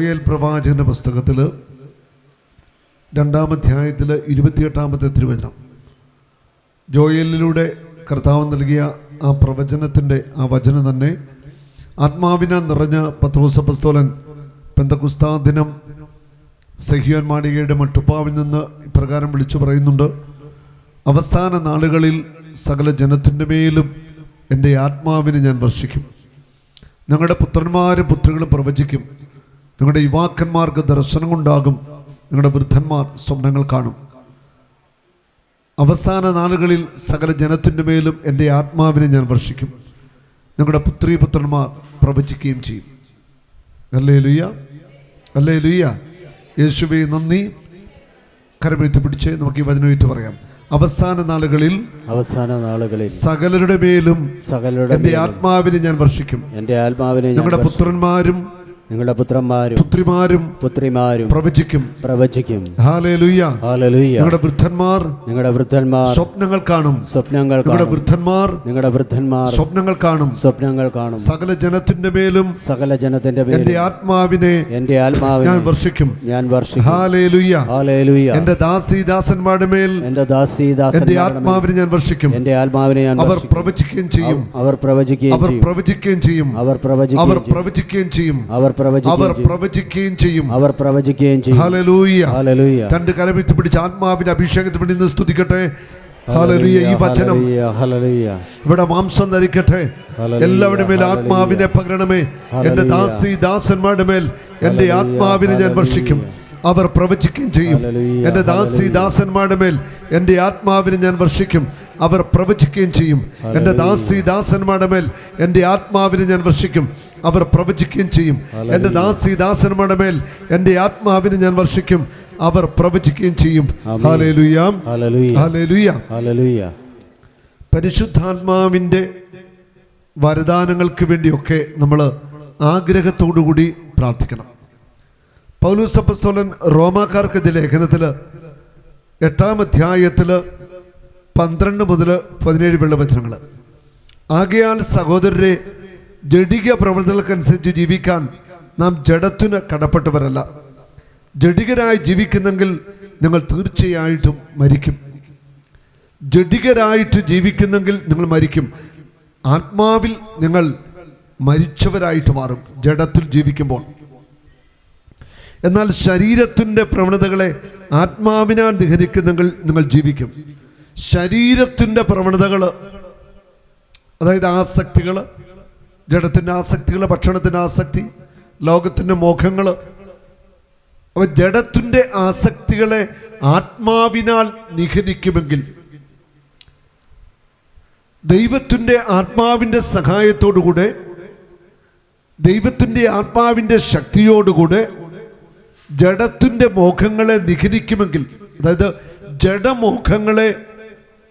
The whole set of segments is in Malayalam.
ജോയേൽ പ്രവാചകന്റെ പുസ്തകത്തിൽ 2-ാം അധ്യായത്തിൽ 28-ാമത്തെ തിരുവചനം. ജോയേലിലൂടെ കർത്താവ് നൽകിയ ആ പ്രവചനത്തിൻ്റെ ആ വചനം തന്നെ ആത്മാവിനാൽ നിറഞ്ഞ പത്രോസ് അപ്പോസ്തലൻ പെന്തക്കുസ്താ ദിനം സഹിയോൻ മാളികയുടെ മട്ടുപ്പാവിൽ നിന്ന് ഇപ്രകാരം വിളിച്ചു പറയുന്നുണ്ട്: അവസാന നാളുകളിൽ സകല ജനത്തിൻ്റെ മേലും എൻ്റെ ആത്മാവിനെ ഞാൻ വർഷിക്കും. ഞങ്ങളുടെ പുത്രന്മാരും പുത്രികളും പ്രവചിക്കും. ഞങ്ങളുടെ യുവാക്കന്മാർക്ക് ദർശനമുണ്ടാകും. ഞങ്ങളുടെ വൃദ്ധന്മാർ സ്വപ്നങ്ങൾ കാണും. അവസാന നാളുകളിൽ സകല ജനത്തിൻ്റെ മേലും എൻ്റെ ആത്മാവിനെ ഞാൻ വർഷിക്കും. ഞങ്ങളുടെ പുത്രീപുത്രന്മാർ പ്രവചിക്കുകയും ചെയ്യും. Hallelujah, hallelujah. യേശുവേ നന്ദി. കരമെഴുത്തി പിടിച്ച് നമുക്ക് ഈ വചനമേറ്റ് പറയാം. അവസാന നാളുകളിൽ സകലരുടെ മേലും എൻ്റെ ആത്മാവിനെ ഞാൻ വർഷിക്കും. ഞങ്ങളുടെ പുത്രന്മാരും പുത്രിമാരും പ്രവചിക്കും. Hallelujah, hallelujah. ഞങ്ങളുടെ വൃദ്ധന്മാർ സ്വപ്നങ്ങൾ കാണും. ഞങ്ങളുടെ വൃദ്ധന്മാർ സ്വപ്നങ്ങൾ കാണും. സകല ജനത്തിന്റെ മേലും എൻ്റെ ആത്മാവിനെ ഞാൻ വർഷിക്കും. Hallelujah, hallelujah. എൻ്റെ ദാസന്മാരുടെ മേൽ എൻ്റെ ആത്മാവിനെ ഞാൻ വർഷിക്കും. അവർ പ്രവചിക്കുകയും ചെയ്യും. Hallelujah, hallelujah. രണ്ട് കരമിട്ട് പിടിച്ച് ആത്മാവിന്റെ അഭിഷേകത്തിന് വേണ്ടി നിന്ന് സ്തുതിക്കട്ടെ. ഹല്ലേലൂയ. ഈ വചനം ഇവിടെ മാംസം ധരിക്കട്ടെ. എല്ലാവരുടെ മേൽ ആത്മാവിനെ പകരണമേ. എൻ്റെ ദാസന്മാരുടെ മേൽ എൻ്റെ ആത്മാവിനെ ഞാൻ വർഷിക്കും. അവർ പ്രവചിക്കുകയും ചെയ്യും. എൻ്റെ ദാസന്മാരുടെ മേൽ എൻ്റെ ആത്മാവിനെ ഞാൻ വർഷിക്കും. അവർ പ്രവചിക്കുകയും ചെയ്യും. എൻ്റെ ദാസന്മാരുടെ മേൽ എൻ്റെ ആത്മാവിനെ ഞാൻ വർഷിക്കും. അവർ പ്രവചിക്കുകയും ചെയ്യും. എൻ്റെ ദാസന്മാരുടെ മേൽ എൻ്റെ ആത്മാവിനെ ഞാൻ വർഷിക്കും. അവർ പ്രവചിക്കുകയും ചെയ്യും. Hallelujah, hallelujah, hallelujah. പരിശുദ്ധാത്മാവിൻ്റെ വരദാനങ്ങൾക്ക് വേണ്ടിയൊക്കെ നമ്മൾ ആഗ്രഹത്തോടുകൂടി പ്രാർത്ഥിക്കണം. പൗലോസ് അപ്പോസ്തലൻ റോമാക്കാർക്ക് ലേഖനത്തിൽ 8-ാം അധ്യായത്തിൽ 12 മുതൽ 17 വചനങ്ങൾ. ആകയാൽ സഹോദരരെ, ജഡിക പ്രവണതകൾക്കനുസരിച്ച് ജീവിക്കാൻ നാം ജഡത്തിന് കടപ്പെട്ടവരല്ല. ജഡികരായി ജീവിക്കുന്നെങ്കിൽ നിങ്ങൾ തീർച്ചയായിട്ടും മരിക്കും. ജഡികരായിട്ട് ജീവിക്കുന്നെങ്കിൽ നിങ്ങൾ മരിക്കും. ആത്മാവിൽ നിങ്ങൾ മരിച്ചവരായിട്ട് മാറും ജഡത്തിൽ ജീവിക്കുമ്പോൾ. എന്നാൽ ശരീരത്തിൻ്റെ പ്രവണതകളെ ആത്മാവിനാൽ നിഹരിക്കുന്നെങ്കിൽ നിങ്ങൾ ജീവിക്കും. ശരീരത്തിൻ്റെ പ്രവണതകൾ, അതായത് ആസക്തികൾ, ജഡത്തിൻ്റെ ആസക്തികൾ, ഭക്ഷണത്തിൻ്റെ ആസക്തി, ലോകത്തിൻ്റെ മോഹങ്ങൾ, അവ ജഡത്തിൻ്റെ ആസക്തികളെ ആത്മാവിനാൽ നിഹരിക്കുമെങ്കിൽ ദൈവത്തിൻ്റെ ആത്മാവിൻ്റെ സഹായത്തോടുകൂടെ, ദൈവത്തിൻ്റെ ആത്മാവിൻ്റെ ശക്തിയോടുകൂടെ ജഡത്തിൻ്റെ മോഹങ്ങളെ നിഹരിക്കുമെങ്കിൽ, അതായത് ജഡമോഹങ്ങളെ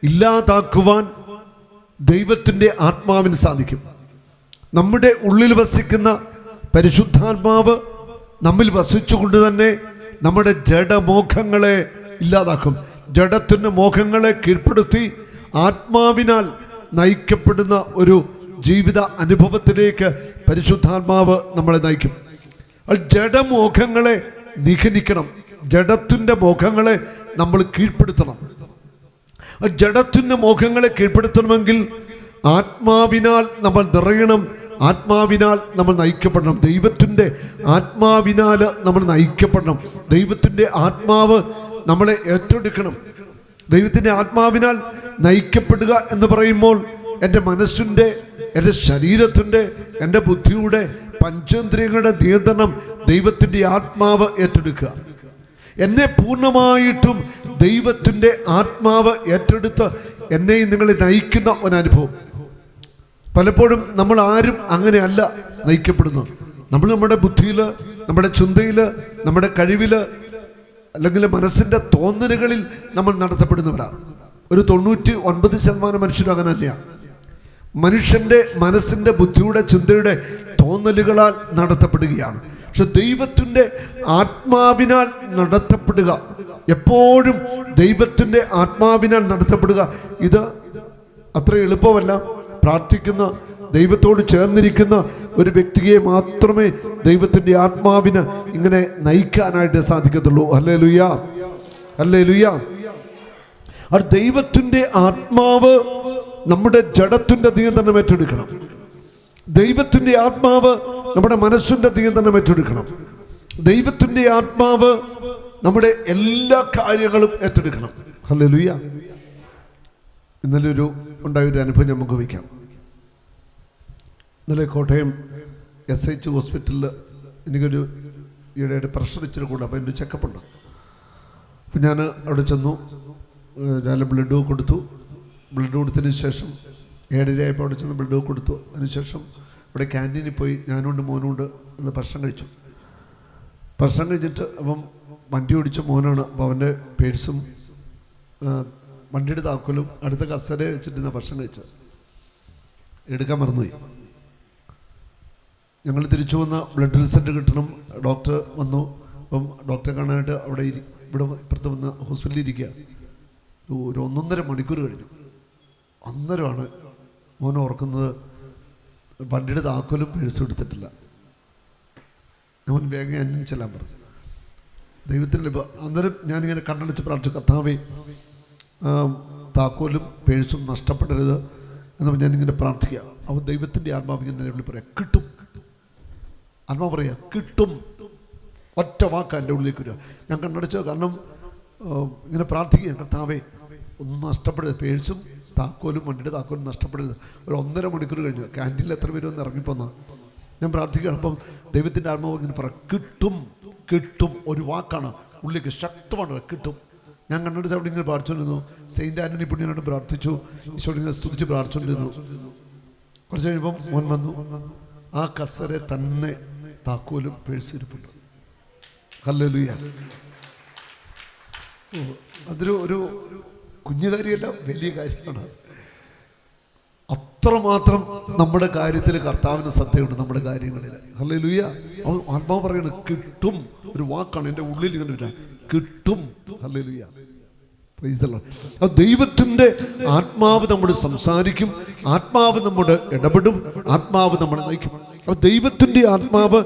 ഇല്ലാതാക്കുവാൻ ദൈവത്തിൻ്റെ ആത്മാവിന് സാധിക്കും. നമ്മുടെ ഉള്ളിൽ വസിക്കുന്ന പരിശുദ്ധാത്മാവ് നമ്മിൽ വസിച്ചുകൊണ്ട് തന്നെ നമ്മുടെ ജഡമോഹങ്ങളെ ഇല്ലാതാക്കും. ജഡത്തിൻ്റെ മോഹങ്ങളെ കീഴ്പ്പെടുത്തി ആത്മാവിനാൽ നയിക്കപ്പെടുന്ന ഒരു ജീവിത അനുഭവത്തിലേക്ക് പരിശുദ്ധാത്മാവ് നമ്മളെ നയിക്കും. ജഡമോഹങ്ങളെ നിഹനിക്കണം. ജഡത്തിൻ്റെ മോഹങ്ങളെ നമ്മൾ കീഴ്പ്പെടുത്തണം. ജഡത്തിൻ്റെ മോഹങ്ങളെ കീഴ്പ്പെടുത്തണമെങ്കിൽ ആത്മാവിനാൽ നമ്മൾ നിറയണം. ആത്മാവിനാൽ നമ്മൾ നയിക്കപ്പെടണം. ദൈവത്തിൻ്റെ ആത്മാവിനാൽ നമ്മൾ നയിക്കപ്പെടണം. ദൈവത്തിൻ്റെ ആത്മാവ് നമ്മളെ ഏറ്റെടുക്കണം. ദൈവത്തിൻ്റെ ആത്മാവിനാൽ നയിക്കപ്പെടുക എന്ന് പറയുമ്പോൾ എൻ്റെ മനസ്സിൻ്റെ, എൻ്റെ ശരീരത്തിൻ്റെ, എൻ്റെ ബുദ്ധിയുടെ, പഞ്ചേന്ദ്രിയങ്ങളുടെ നിയന്ത്രണം ദൈവത്തിൻ്റെ ആത്മാവ് ഏറ്റെടുക്കുക. എന്നെ പൂർണ്ണമായിട്ടും ദൈവത്തിൻ്റെ ആത്മാവ് ഏറ്റെടുത്ത് എന്നെയും നിങ്ങളെ നയിക്കുന്ന ഒരനുഭവം. പലപ്പോഴും നമ്മൾ ആരും അങ്ങനെയല്ല നയിക്കപ്പെടുന്നത്. നമ്മൾ നമ്മുടെ ബുദ്ധിയിൽ, നമ്മുടെ ചിന്തയിൽ, നമ്മുടെ കഴിവിൽ, അല്ലെങ്കിൽ മനസ്സിൻ്റെ തോന്നലുകളിൽ നമ്മൾ നടത്തപ്പെടുന്നവരാണ്. ഒരു 99% മനുഷ്യരും അങ്ങനെ തന്നെയാണ്. മനുഷ്യൻ്റെ മനസ്സിൻ്റെ, ബുദ്ധിയുടെ, ചിന്തയുടെ തോന്നലുകളാൽ നടത്തപ്പെടുകയാണ്. പക്ഷെ ദൈവത്തിൻ്റെ ആത്മാവിനാൽ നടത്തപ്പെടുക, എപ്പോഴും ദൈവത്തിൻ്റെ ആത്മാവിനാൽ നടത്തപ്പെടുക, ഇത് അത്ര എളുപ്പമല്ല. പ്രാർത്ഥിക്കുന്ന ദൈവത്തോട് ചേർന്നിരിക്കുന്ന ഒരു വ്യക്തിയെ മാത്രമേ ദൈവത്തിൻ്റെ ആത്മാവിന് ഇങ്ങനെ നയിക്കാനായിട്ട് സാധിക്കത്തുള്ളൂ. Hallelujah, hallelujah. ആ ദൈവത്തിൻ്റെ ആത്മാവ് നമ്മുടെ ജഡത്തിൻ്റെ നിയന്ത്രണം ഏറ്റെടുക്കണം. ദൈവത്തിൻ്റെ ആത്മാവ് നമ്മുടെ മനസ്സിൻ്റെ നിയന്ത്രണം ഏറ്റെടുക്കണം. ദൈവത്തിൻ്റെ ആത്മാവ് നമ്മുടെ എല്ലാ കാര്യങ്ങളും ഏറ്റെടുക്കണം. ഹല്ലേലൂയ. ഇന്നലെ ഉണ്ടായൊരു അനുഭവം നമുക്ക് വയ്ക്കാം. ഇന്നലെ കോട്ടയം SH ഹോസ്പിറ്റലിൽ എനിക്കൊരു ഈയിടെയായിട്ട് പ്രഷർ ഇച്ചിരി കൂടെ, അപ്പോൾ എൻ്റെ ചെക്കപ്പ് ഉണ്ട്. അപ്പം ഞാൻ അവിടെ ചെന്നു, ഞാൻ ബ്ലഡ് കൊടുത്തു. ബ്ലഡ് കൊടുത്തതിന് ശേഷം 7:30 ആയപ്പോൾ അവിടെ ചെന്ന് ബ്ലഡ് കൊടുത്തു. അതിനുശേഷം ഇവിടെ ക്യാൻറ്റീനിൽ പോയി ഞാനുണ്ട് മോനുണ്ട് ഒന്ന് ഭക്ഷണം കഴിച്ചു. ഭക്ഷണം കഴിഞ്ഞിട്ട് അപ്പം വണ്ടി ഓടിച്ച മോനാണ്. അപ്പോൾ അവൻ്റെ പേഴ്സും വണ്ടിയുടെ താക്കോലും അടുത്ത കസേര വെച്ചിട്ട് ഭക്ഷണം കഴിച്ചത് എടുക്കാൻ മറന്നുപോയി. ഞങ്ങൾ തിരിച്ചു വന്ന ബ്ലഡ് റിസൾട്ട് കിട്ടണം. ഡോക്ടർ വന്നു. അപ്പം ഡോക്ടറെ കാണാനായിട്ട് ഇവിടെ ഇപ്പുറത്ത് വന്ന് ഹോസ്പിറ്റലിൽ ഇരിക്കുക. ഒരു 1.5 മണിക്കൂർ കഴിഞ്ഞു. അന്നേരമാണ് മോൻ ഓർക്കുന്നത് വണ്ടിയുടെ താക്കോലും പേഴ്സും എടുത്തിട്ടില്ല. അവൻ വേഗം അന്വേഷിച്ച് ചെല്ലാൻ പറഞ്ഞു. ദൈവത്തിന് അന്നേരം ഞാനിങ്ങനെ കണ്ണടച്ച് പ്രാർത്ഥിച്ചു, കർത്താവേ താക്കോലും പേഴ്സും നഷ്ടപ്പെടരുത് എന്ന് ഞാനിങ്ങനെ പ്രാർത്ഥിക്കുക. അവൻ ദൈവത്തിൻ്റെ ആത്മാവ് ഇങ്ങനെ വിളി പറയാം, കിട്ടും. ആത്മാവ് പറയുക, കിട്ടും. ഒറ്റ വാക്ക് എൻ്റെ ഉള്ളിലേക്ക് വരിക. ഞാൻ കണ്ണടച്ചോ, കാരണം ഇങ്ങനെ പ്രാർത്ഥിക്കുക, കർത്താവേ ഒന്നും നഷ്ടപ്പെടരുത്, പേഴ്സും താക്കോലും വണ്ടിയുടെ താക്കോലും നഷ്ടപ്പെടരുത്. ഒരു 1.5 മണിക്കൂർ കഴിഞ്ഞു. ക്യാൻറ്റീനിൽ എത്ര പേരും ഒന്ന് ഇറങ്ങിപ്പോന്നാ ഞാൻ പ്രാർത്ഥിക്കുകയാണ്. അപ്പം ദൈവത്തിൻ്റെ ആത്മാവ് ഇങ്ങനെ പറയാം, കിട്ടും, കിട്ടും. ഒരു വാക്കാണ് ഉള്ളിലേക്ക് ശക്തമാണ്, കിട്ടും. ഞാൻ കണ്ണടച്ച് അവിടെ ഇങ്ങനെ പ്രാർത്ഥിച്ചുകൊണ്ടിരുന്നു. സെയിൻറ്റ് ആൻ്റണി പുണ്യനോട് പ്രാർത്ഥിച്ചു, ഈശോയോട് ഇങ്ങനെ സ്തുതിച്ച് പ്രാർത്ഥിച്ചുകൊണ്ടിരുന്നു. കുറച്ച് കഴിയുമ്പം മോൻ വന്നു. ആ കസരെ തന്നെ താക്കോലും പേഴ്സ് ഇരിപ്പുണ്ട്. ഹല്ലേലൂയ. അതൊരു കുഞ്ഞു കാര്യമല്ല, വലിയ കാര്യമാണ്. അത്രമാത്രം നമ്മുടെ കാര്യത്തിൽ കർത്താവിന് സത്യമുണ്ട് നമ്മുടെ കാര്യങ്ങളിൽ. ഹല്ലേലൂയ. ആത്മാവ് പറയുന്നത് കിട്ടും. ഒരു വാക്കാണ് എൻ്റെ ഉള്ളിൽ ഇങ്ങനെ വരാം, കിട്ടും. ഹല്ലേലൂയ. Praise the Lord. ദൈവത്തിൻ്റെ ആത്മാവ് നമ്മോട് സംസാരിക്കും, ആത്മാവ് നമ്മോട് ഇടപെടും, ആത്മാവ് നമ്മളെ നയിക്കും. അപ്പോൾ ദൈവത്തിൻ്റെ ആത്മാവ്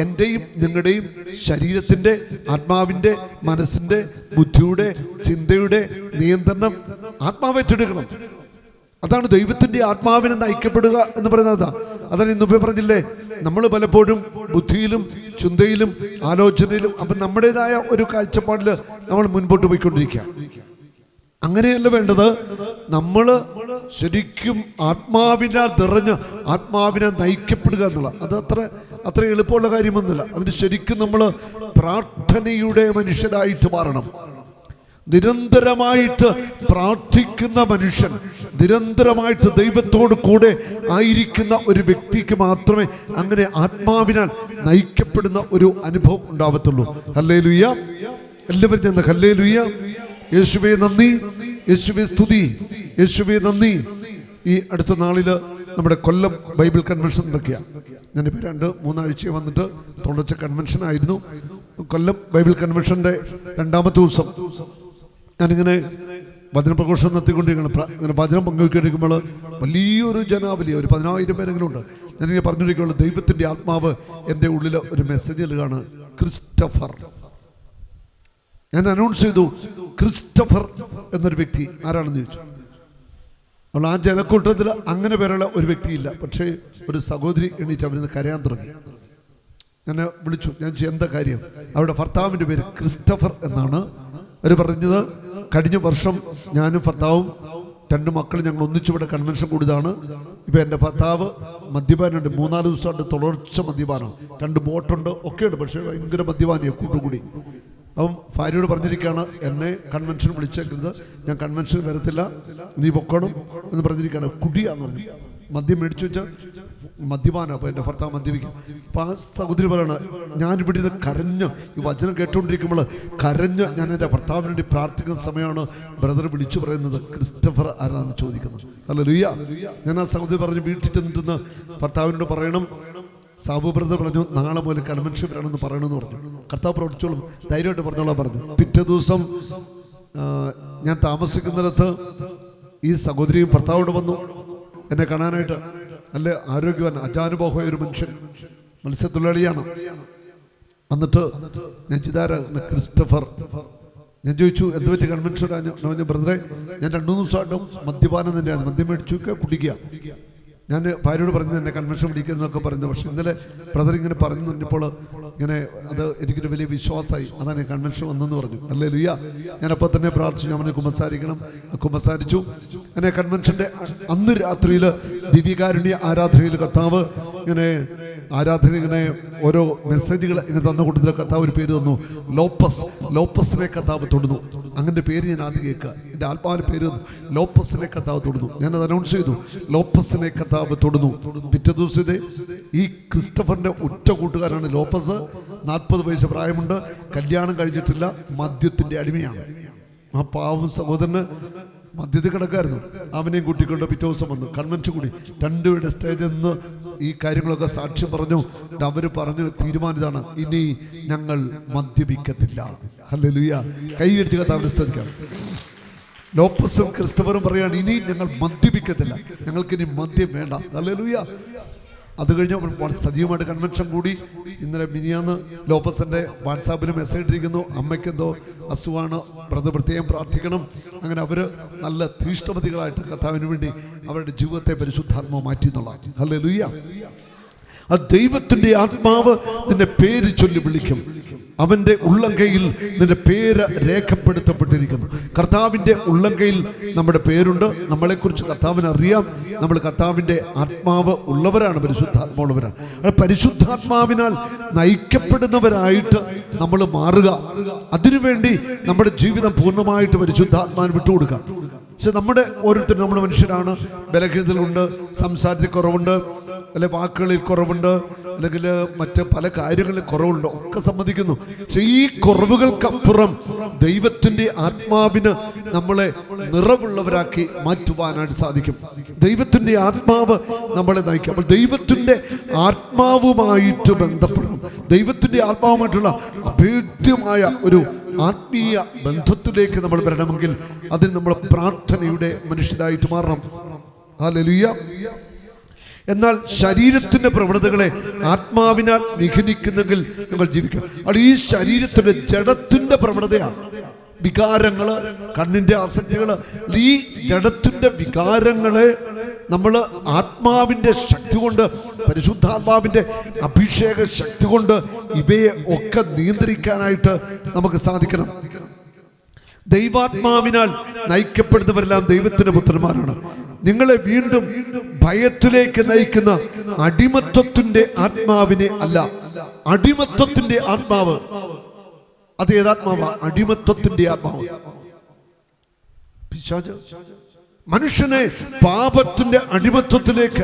എൻ്റെയും നിങ്ങളുടെയും ശരീരത്തിൻ്റെ, ആത്മാവിൻ്റെ, മനസ്സിൻ്റെ, ബുദ്ധിയുടെ, ചിന്തയുടെ നിയന്ത്രണം ആത്മാവ് ഏറ്റെടുക്കണം. അതാണ് ദൈവത്തിൻ്റെ ആത്മാവിനെ നയിക്കപ്പെടുക എന്ന് പറയുന്നത്. അതാണ് ഇന്നിപ്പോൾ പറഞ്ഞില്ലേ, നമ്മൾ പലപ്പോഴും ബുദ്ധിയിലും ചിന്തയിലും ആലോചനയിലും അപ്പം നമ്മുടേതായ ഒരു കാഴ്ചപ്പാടിൽ നമ്മൾ മുൻപോട്ട് പോയിക്കൊണ്ടിരിക്കുക. അങ്ങനെയല്ല വേണ്ടത്. നമ്മൾ ശരിക്കും ആത്മാവിനാൽ നിറഞ്ഞ് ആത്മാവിനെ നയിക്കപ്പെടുക എന്നുള്ള അത് അത്ര എളുപ്പമുള്ള കാര്യമൊന്നുമില്ല. അതിന് ശരിക്കും നമ്മൾ പ്രാർത്ഥനയുടെ മനുഷ്യരായിട്ട് മാറണം. നിരന്തരമായിട്ട് പ്രാർത്ഥിക്കുന്ന മനുഷ്യൻ, നിരന്തരമായിട്ട് ദൈവത്തോട് കൂടെ ആയിരിക്കുന്ന ഒരു വ്യക്തിക്ക് മാത്രമേ അങ്ങനെ ആത്മാവിനാൽ നയിക്കപ്പെടുന്ന ഒരു അനുഭവം ഉണ്ടാവത്തുള്ളൂ. ഹല്ലേലൂയ. എല്ലാവരും ചെന്ന് ഹല്ലേലൂയ. യേശുവേ നന്ദി, യേശുവേ സ്തുതി, യേശുവേ നന്ദി. ഈ അടുത്ത നാളിൽ നമ്മുടെ കൊല്ലം ബൈബിൾ കൺവെൻഷൻ നടക്കുക. ഞാനിപ്പോൾ 2-3 ആഴ്ച വന്നിട്ട് തുടർച്ച കൺവെൻഷൻ ആയിരുന്നു. കൊല്ലം ബൈബിൾ കൺവെൻഷൻ്റെ 2ാമത്തെ ദിവസം ഞാനിങ്ങനെ വചനപ്രഘോഷണം നടത്തിക്കൊണ്ടിരിക്കണം. ഇങ്ങനെ വചനം പങ്കുവയ്ക്കൊണ്ടിരിക്കുമ്പോൾ വലിയൊരു ജനാവലി, ഒരു 10,000 പേരെങ്കിലും ഉണ്ട്. ഞാനിങ്ങനെ പറഞ്ഞിരിക്കുകയുള്ളൂ, ദൈവത്തിൻ്റെ ആത്മാവ് എൻ്റെ ഉള്ളിൽ ഒരു മെസ്സേജ് നൽകുകയാണ്, ക്രിസ്റ്റഫർ. ഞാൻ അനൗൺസ് ചെയ്തു, ക്രിസ്റ്റഫർ എന്നൊരു വ്യക്തി ആരാണെന്ന് ചോദിച്ചു. അപ്പോൾ ആ ജനക്കൂട്ടത്തിൽ അങ്ങനെ പേരുള്ള ഒരു വ്യക്തിയില്ല. പക്ഷേ ഒരു സഹോദരി എണീറ്റ് അവരിന്ന് കരയാൻ തുടങ്ങി. ഞാൻ വിളിച്ചു, ഞാൻ എന്താ കാര്യം? അവരുടെ ഭർത്താവിൻ്റെ പേര് ക്രിസ്റ്റഫർ എന്നാണ്. അവർ പറഞ്ഞത്, കഴിഞ്ഞ വർഷം ഞാനും ഭർത്താവും 2 മക്കളും ഞങ്ങൾ ഒന്നിച്ചിവിടെ കൺവെൻഷൻ കൂടിയതാണ്. ഇപ്പം എൻ്റെ ഭർത്താവ് മദ്യപാനുണ്ട്, 3-4 ദിവസമായിട്ട് തുടർച്ച മദ്യപാനം, 2 ബോട്ടുണ്ട്, ഒക്കെയുണ്ട്. പക്ഷേ ഭയങ്കര മദ്യപാനിയാണ്, കൂട്ടുകൂടി. അപ്പം ഭാര്യയോട് പറഞ്ഞിരിക്കുകയാണ്, എന്നെ കൺവെൻഷൻ വിളിച്ചേക്കരുത്, ഞാൻ കൺവെൻഷൻ വരത്തില്ല, നീ പൊക്കണം എന്ന് പറഞ്ഞിരിക്കുകയാണ്. കുടിയാന്ന് പറഞ്ഞു, മദ്യം മേടിച്ചു വെച്ചാൽ മദ്യപാനം. അപ്പോൾ എൻ്റെ ഭർത്താവ് മദ്യപിക്കും. അപ്പോൾ ആ സഹോദരി പറയണം, ഞാനിവിടെ ഇത് കരഞ്ഞ് ഈ വചനം കേട്ടുകൊണ്ടിരിക്കുമ്പോൾ കരഞ്ഞ് ഞാൻ എൻ്റെ ഭർത്താവിന് വേണ്ടി പ്രാർത്ഥിക്കുന്ന സമയമാണ് ബ്രദർ വിളിച്ചു പറയുന്നത്, ക്രിസ്റ്റഫർ ആരാന്ന് ചോദിക്കുന്നത്. ഹല്ലേലൂയ. ഞാൻ ആ സഹോദരി പറഞ്ഞു, വീട്ടിൽ ചെന്നിട്ട് ഭർത്താവിനോട് പറയണം, സാബു ബ്രദർ പറഞ്ഞു നാളെ മുതൽ കൺവെൻഷൻ വരണമെന്ന് പറയണമെന്ന് പറഞ്ഞു. കർത്താവ് പ്രവർത്തിച്ചോളും, ധൈര്യമായിട്ട് പറഞ്ഞോളാം പറഞ്ഞു. പിറ്റേ ദിവസം ഞാൻ താമസിക്കുന്നിടത്ത് ഈ സഹോദരിയും ഭർത്താവോട് വന്നു എന്നെ കാണാനായിട്ട്. നല്ല ആരോഗ്യവാൻ അജാനുബോഹമായ ഒരു മനുഷ്യൻ, മത്സ്യത്തൊഴിലാളിയാണ്. എന്നിട്ട് ഞാൻ ക്രിസ്റ്റഫർ, ഞാൻ ചോദിച്ചു എന്ത് പറ്റി കൺവെൻഷൻ? ബ്രദറെ, ഞാൻ 2-3 ദിവസമായിട്ടും മദ്യപാനം തന്നെയാണ്, മദ്യം മേടിച്ചു കുടിക്കുക. ഞാൻ ഭാര്യയോട് പറഞ്ഞു എന്നെ കൺവെൻഷൻ പിടിക്കുന്നതൊക്കെ പറഞ്ഞു. പക്ഷെ ഇന്നലെ ബ്രദർ ഇങ്ങനെ പറഞ്ഞു കഴിഞ്ഞപ്പോൾ ഇങ്ങനെ അത് എനിക്കൊരു വലിയ വിശ്വാസമായി. അതാണ് കൺവെൻഷൻ വന്നെന്ന് പറഞ്ഞു. ഹല്ലേലൂയ. ഞാനപ്പോൾ തന്നെ പ്രാർത്ഥിച്ചു, ഞാൻ കുമ്പസാരിക്കണം. കുമ്പസാരിച്ചു. അങ്ങനെ കൺവെൻഷൻ്റെ അന്ന് രാത്രിയിൽ ദിവ്യകാരുണ്യ ആരാധനയിൽ കർത്താവ് ഇങ്ങനെ ആരാധന ഇങ്ങനെ ഓരോ മെസ്സേജുകൾ ഇങ്ങനെ തന്ന കൂട്ടത്തിൽ കർത്താവ് ഒരു പേര് തന്നു, ലോപ്പസ്. ലോപ്പസിനെ കർത്താവ് തൊടുന്നു. അങ്ങനെ പേര് ഞാൻ ആദ്യം കേൾക്കുക. എൻ്റെ ആത്മാവിന് പേര് തന്നു, ലോപ്പസിനെ കർത്താവ് തൊടുന്നു. ഞാനത് അനൗൺസ് ചെയ്തു, ലോപ്പസിനെ കർത്താവ് തൊടുന്നു. പിറ്റേ ദിവസത്തെ ഈ ക്രിസ്റ്റഫറിന്റെ ഉറ്റ കൂട്ടുകാരാണ് ലോപ്പസ്. 40 വയസ്സ് പ്രായമുണ്ട്, കല്യാണം കഴിഞ്ഞിട്ടില്ല, മദ്യത്തിന്റെ അടിമയാണ്. ആ പാവം സഹോദരന് മദ്യത്തിൽ കിടക്കായിരുന്നു. അവനെയും കൂട്ടിക്കൊണ്ട് പിറ്റേ ദിവസം വന്നു, കൺവെൻഷൻ കൂടി. രണ്ടുപേരുടെ സ്റ്റേജിൽ നിന്ന് ഈ കാര്യങ്ങളൊക്കെ സാക്ഷ്യം പറഞ്ഞു. അവർ പറഞ്ഞു തീരുമാനം ഇതാണ്, ഇനി ഞങ്ങൾ മദ്യപിക്കത്തില്ല. ഹല്ലേലൂയ. കൈയടിച്ച് കർത്താവിനെ സ്തുതിക്കാം. ലോപ്പസും ക്രിസ്റ്റഫറും പറയാണ്, ഇനി ഞങ്ങൾ മദ്യപിക്കത്തില്ല, ഞങ്ങൾക്കിനി മദ്യം വേണ്ട. ഹല്ലേലൂയ. അത് കഴിഞ്ഞ് സജീവമായിട്ട് കൺവെൻഷൻ കൂടി. ഇന്നലെ മിനിയാന്ന് ലോപ്പസിന്റെ വാട്സാപ്പിൽ മെസ്സേജ് ഇട്ടിരിക്കുന്നു, അമ്മയ്ക്കെന്തോ അസുഖമാണ്, ബ്രദർ പ്രത്യേകം പ്രാർത്ഥിക്കണം. അങ്ങനെ അവര് നല്ല തീഷ്ണമതികളായിട്ട് കർത്താവിന് വേണ്ടി അവരുടെ ജീവിതത്തെ പരിശുദ്ധാത്മാവ് മാറ്റി എന്നുള്ളതാണ്. ഹല്ലേലൂയ. ആ ദൈവത്തിന്റെ ആത്മാവ് നിന്റെ പേര് ചൊല്ലി വിളിക്കും. അവന്റെ ഉള്ളംകൈയിൽ നിന്റെ പേര് രേഖപ്പെടുത്തപ്പെട്ടിരിക്കുന്നു. കർത്താവിന്റെ ഉള്ളംകൈയിൽ നമ്മുടെ പേരുണ്ട്. നമ്മളെക്കുറിച്ച് കർത്താവിന് അറിയാം. നമ്മൾ കർത്താവിന്റെ ആത്മാവ് ഉള്ളവരാണ്, പരിശുദ്ധാത്മാവുള്ളവരാണ്. പരിശുദ്ധാത്മാവിനാൽ നയിക്കപ്പെടുന്നവരായിട്ട് നമ്മൾ മാറുക. അതിനുവേണ്ടി നമ്മുടെ ജീവിതം പൂർണ്ണമായിട്ട് പരിശുദ്ധാത്മാവിന് വിട്ടുകൊടുക്കാം. പക്ഷെ നമ്മുടെ ഓരോരുത്തരും, നമ്മുടെ മനുഷ്യരാണ്, ബലഹീനതകളുണ്ട്, സംസാരത്തിൽ കുറവുണ്ട്, അല്ലെ വാക്കുകളിൽ കുറവുണ്ട്, അല്ലെങ്കിൽ മറ്റ് പല കാര്യങ്ങളിൽ കുറവുണ്ട്, ഒക്കെ സമ്മതിക്കുന്നു. പക്ഷെ ഈ കുറവുകൾക്കപ്പുറം ദൈവത്തിന്റെ ആത്മാവിന് നമ്മളെ നിറവുള്ളവരാക്കി മാറ്റുവാനായിട്ട് സാധിക്കും. ദൈവത്തിന്റെ ആത്മാവ് നമ്മളെ നയിക്കും. അപ്പോൾ ദൈവത്തിന്റെ ആത്മാവുമായിട്ട് ബന്ധപ്പെടണം. ദൈവത്തിന്റെ ആത്മാവുമായിട്ടുള്ള അഭേദ്യമായ ഒരു ആത്മീയ ബന്ധത്തിലേക്ക് നമ്മൾ വരണമെങ്കിൽ അതിന് നമ്മൾ പ്രാർത്ഥനയുടെ മനുഷ്യരായിട്ട് മാറണം. ഹല്ലേലൂയ. എന്നാൽ ശരീരത്തിന്റെ പ്രവണതകളെ ആത്മാവിനാൽ നിഗ്രഹിക്കുന്നെങ്കിൽ നമ്മൾ ജീവിക്കും. അത് ഈ ശരീരത്തിന്റെ ജഡത്തിന്റെ പ്രവണതയാണ്. വികാരങ്ങള്, കണ്ണിന്റെ ആസക്തികള്, ഈ ജഡത്തിന്റെ വികാരങ്ങളെ നമ്മൾ ആത്മാവിന്റെ ശക്തി കൊണ്ട്, പരിശുദ്ധാത്മാവിന്റെ അഭിഷേക ശക്തി കൊണ്ട് ഇവയെ ഒക്കെ നിയന്ത്രിക്കാനായിട്ട് നമുക്ക് സാധിക്കണം. ദൈവാത്മാവിനാൽ നയിക്കപ്പെടുന്നവരെല്ലാം ദൈവത്തിന്റെ പുത്രന്മാരാണ്. നിങ്ങളെ വീണ്ടും ഭയത്തിലേക്ക് നയിക്കുന്ന അടിമത്വത്തിന്റെ ആത്മാവിനെ അല്ല. അടിമത്വത്തിന്റെ ആത്മാവ് അത് ഏതാത്മാവാ? അടിമത്വത്തിന്റെ ആത്മാവ്. പിശാച് മനുഷ്യനെ പാപത്തിന്റെ അടിമത്വത്തിലേക്ക്,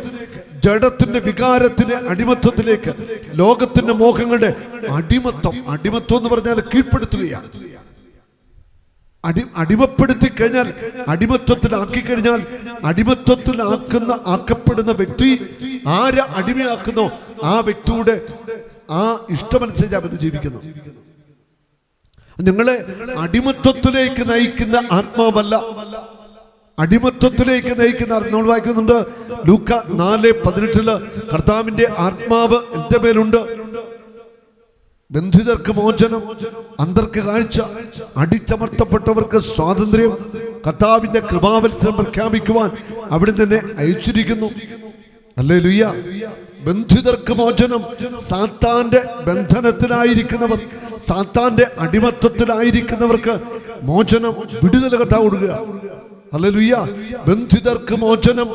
ജഡത്തിന്റെ വികാരത്തിന്റെ അടിമത്വത്തിലേക്ക്, ലോകത്തിന്റെ മോഹങ്ങളുടെ അടിമത്വം എന്ന് പറഞ്ഞാൽ കീഴ്പ്പെടുത്തുകയാണ്. അടിമപ്പെടുത്തി കഴിഞ്ഞാൽ, അടിമത്വത്തിലാക്കി കഴിഞ്ഞാൽ, ആക്കപ്പെടുന്ന വ്യക്തി ആരെ അടിമയാക്കുന്നോ ആ വ്യക്തിയുടെ ആ ഇഷ്ടമനുസരിച്ച് അവൻ ജീവിക്കുന്നു. നിങ്ങളെ അടിമത്വത്തിലേക്ക് നയിക്കുന്ന ആത്മാവല്ല, അടിമത്വത്തിലേക്ക് നയിക്കുന്ന. നമ്മൾ വായിക്കുന്നുണ്ട് ലൂക്ക 4:18 കർത്താവിന്റെ ആത്മാവ് എന്റെ മേലുണ്ട്, ബന്ധിതർക്ക് മോചനം, അന്തർക്ക് കാഴ്ച, അടിച്ചമർത്തപ്പെട്ടവർക്ക് സ്വാതന്ത്ര്യം, കർത്താവിന്റെ കൃപാവത്സരം പ്രഖ്യാപിക്കുവാൻ അവിടെ തന്നെ അയച്ചിരിക്കുന്നു. ഹല്ലേലൂയ. ബന്ധിതർക്ക് മോചനം, സാത്താന്റെ ബന്ധനത്തിലായിരിക്കുന്നവർ, സാത്താന്റെ അടിമത്വത്തിലായിരിക്കുന്നവർക്ക് മോചനം, വിടുതൽ കർത്താവ് കൊടുക്കുക. ഹല്ലേലൂയ. ബന്ധിതർക്ക് മോചനം,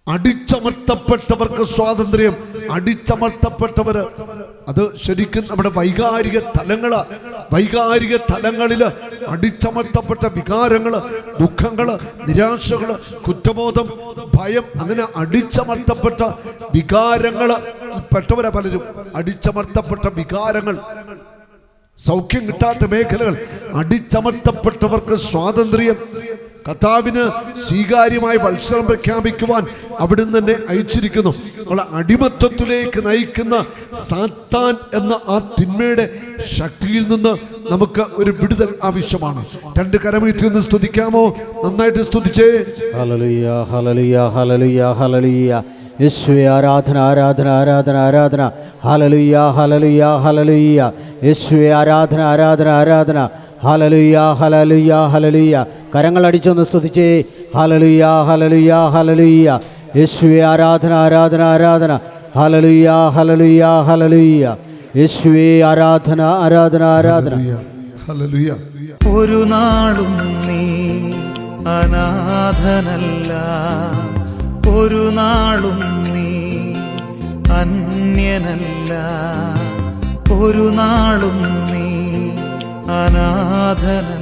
അടിച്ചമർത്തപ്പെട്ടവർക്ക് സ്വാതന്ത്ര്യം. അടിച്ചമർത്തപ്പെട്ടവര് അത് ശരിക്കും നമ്മുടെ വൈകാരിക തലങ്ങളില് അടിച്ചമർത്തപ്പെട്ട വികാരങ്ങള്, ദുഃഖങ്ങള്, നിരാശകള്, കുറ്റബോധം, ഭയം, അങ്ങനെ അടിച്ചമർത്തപ്പെട്ട വികാരങ്ങള് പെട്ടവരാ പലരും. അടിച്ചമർത്തപ്പെട്ട വികാരങ്ങൾ, സൗഖ്യം കിട്ടാത്ത മേഖലകൾ, അടിച്ചമർത്തപ്പെട്ടവർക്ക് സ്വാതന്ത്ര്യം, കർത്താവിന് സ്വീകാര്യമായ വത്സരം പ്രഖ്യാപിക്കുവാൻ അവിടുന്ന് തന്നെ അയച്ചിരിക്കുന്നു. നമ്മളെ അടിമത്വത്തിലേക്ക് നയിക്കുന്ന സാത്താൻ എന്ന ആ തിന്മയുടെ ശക്തിയിൽ നിന്ന് നമുക്ക് ഒരു വിടുതൽ ആവശ്യമാണ്. രണ്ട് കരമുയർത്തി ഒന്ന് സ്തുതിക്കാമോ? നന്നായിട്ട് സ്തുതിച്ചേ. Hallelujah hallelujah hallelujah hallelujah. യേശുവേ ആരാധന ആരാധന ആരാധന ആരാധന. Hallelujah hallelujah hallelujah. യേശുവേ ആരാധന ആരാധന ആരാധന. Hallelujah hallelujah hallelujah. കരങ്ങൾ അടിച്ചൊന്ന് സ്തുതിച്ചേ. Hallelujah hallelujah hallelujah. യേശുവേ ആരാധന ആരാധന ആരാധന. Hallelujah hallelujah hallelujah. യേശുവേ ആരാധന ആരാധന ആരാധന. ഹല്ലേലൂയ. ഒരു നാളും നീ അനാഥനല്ല, ഒരു നാളും നീ അന്യനല്ല, ഒരു നാളും നീ അനാഥനല്ല.